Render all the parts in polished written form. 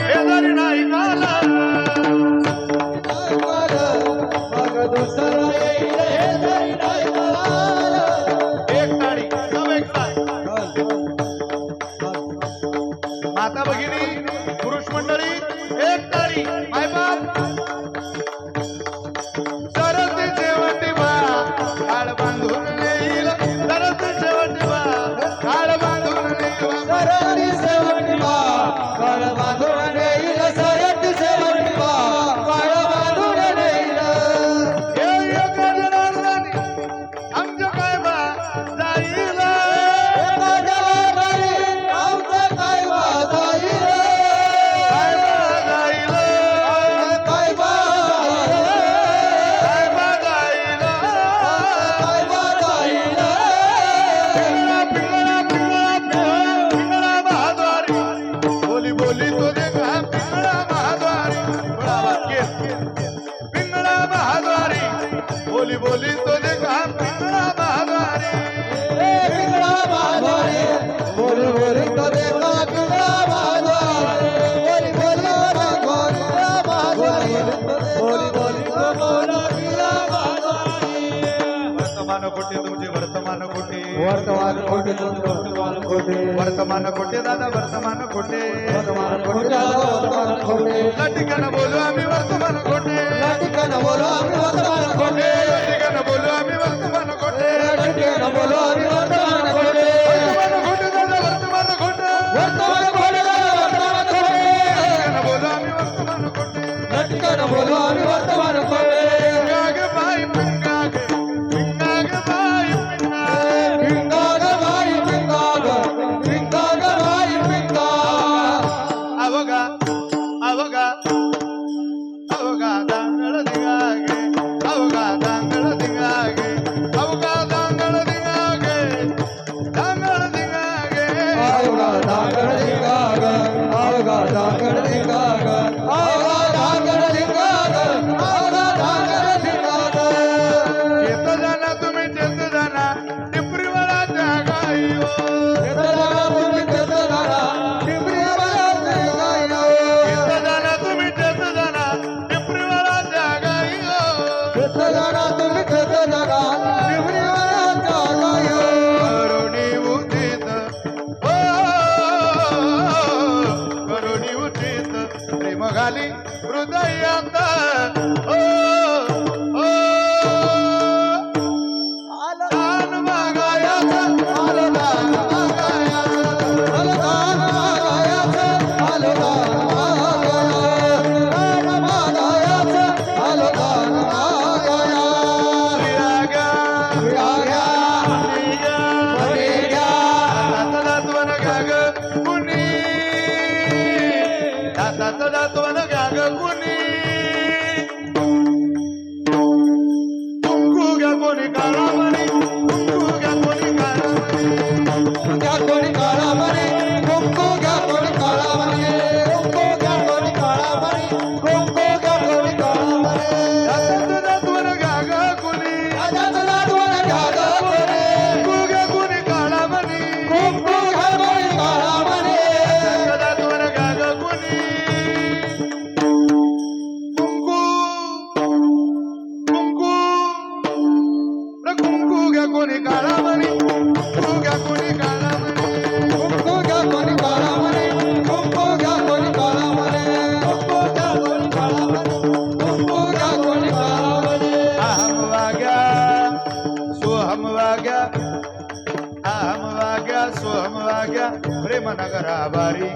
हे जरी नाही काल मग दुसरा येईल हे जरी नाही काल. एक टाळी सब एक ताल. माता भगिनी पुरुष मंडळी एक टाळी मायबाप सरती शेवटी बा काळ बांधून येईल सरती शेवटी बा काळ बांधून येईल सरती शेवटी बा काळ बांधून नेईल. सरती शेवटी बा काळ बांधून नेईल. हे एक जनार्दनी आमच्या काय बा जाईल एका जनार्दनी आमचं काय बा जाईल. काय बा जाईल काय बा काय बा जाईल काय बा जाईल. पिंगळा पिंगळा पिंगळा पिंगळा महाद्वारी बोली बोली तो देखा पिंगळा महाद्वारी पिंगळा महाद्वारी बोली बोली तो देखा पिंगळा महाद्वारी पिंगळा महाद्वारी बोली बोली तो देखा पिंगळा महाद्वारी. बोली बोली महाद्वारी बोली बोली तो बोला पिंगळा महाद्वारी. वर्तमान कोटे तुमचे वर्तमान कोटे वर्तमान खोटे वर्तमान खोटे वर्तमान कोटे दादा वर्तमान कोटे वर्तमान खोटे वर्तमान खोटे. ठिकाण बोलू आम्ही वर्तमान कोटे या ठिकाणी बोलो आम्ही वर्तमान खोटे. ठिकाण बोलू आम्ही वर्तमान कोटे या ठिकाणी बोलो आम्ही वर्तमान खोटे. वर्तमान कोटे दादा वर्तमान कोटे वर्तमान खोटे वर्तमान खोटे. ठिकाण बोलू आम्ही वर्तमान कोटे या ठिकाणी बोलो आम्ही वर्तमान खोटे. पिंगाग बाई पिंगाग पिंगाग बाई पिंगाग पिंगाग बाई पिंगाग पिंगाग बाई पिंगाग. अवगा अवगा अवगा दांगळ दिगागे अवगा दांगळ दिगागे अवगा दांगळ दिगागे दांगळ दिगागे आवगा दांगड दिगाग आवगा दांगड दिगाग आवगा दांगड दिगाग आवगा दांगड दिगाग. येत जाना तुम्ही येत जाना टिपरीवाला गाईओ येत जाना तुम्ही येत जाना टिपरीवाला गाईओ करुणी उदित ओ करुणी उदित प्रेम घाली हृदयात ओ दान मागायाचा दान प्रेम नगरा बारी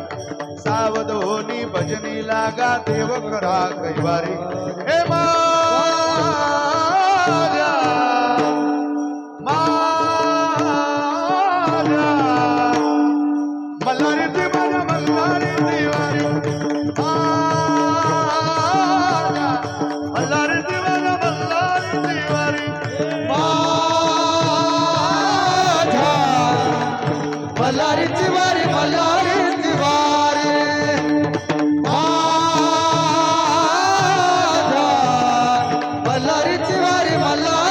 सावध होनी भजनी लागा देव करा कैवारी हे माझ्या माझ्या मल्हारी ती माझ्या मल्हारी तिवारी माझ्या मल्हारी ती माझ्या मल्हारी तिवारी मल्हारी तिवारी मल्हारी तिवारी मल्हारी तिवारी मल्हारी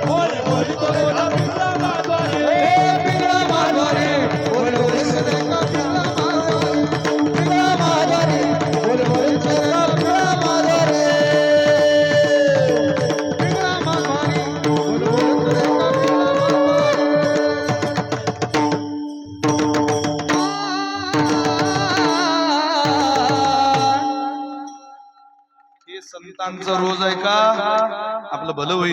बोल बोल तो का पिंगला माधवारे पिंगला माधवारे बोल बोल तो का पिंगला माधवारे बोल बोल तो का पिंगला माधवारे पिंगला माधवारे बोल बोल तो का हे संतांचं रोज आहे का आपलं भलं होईल.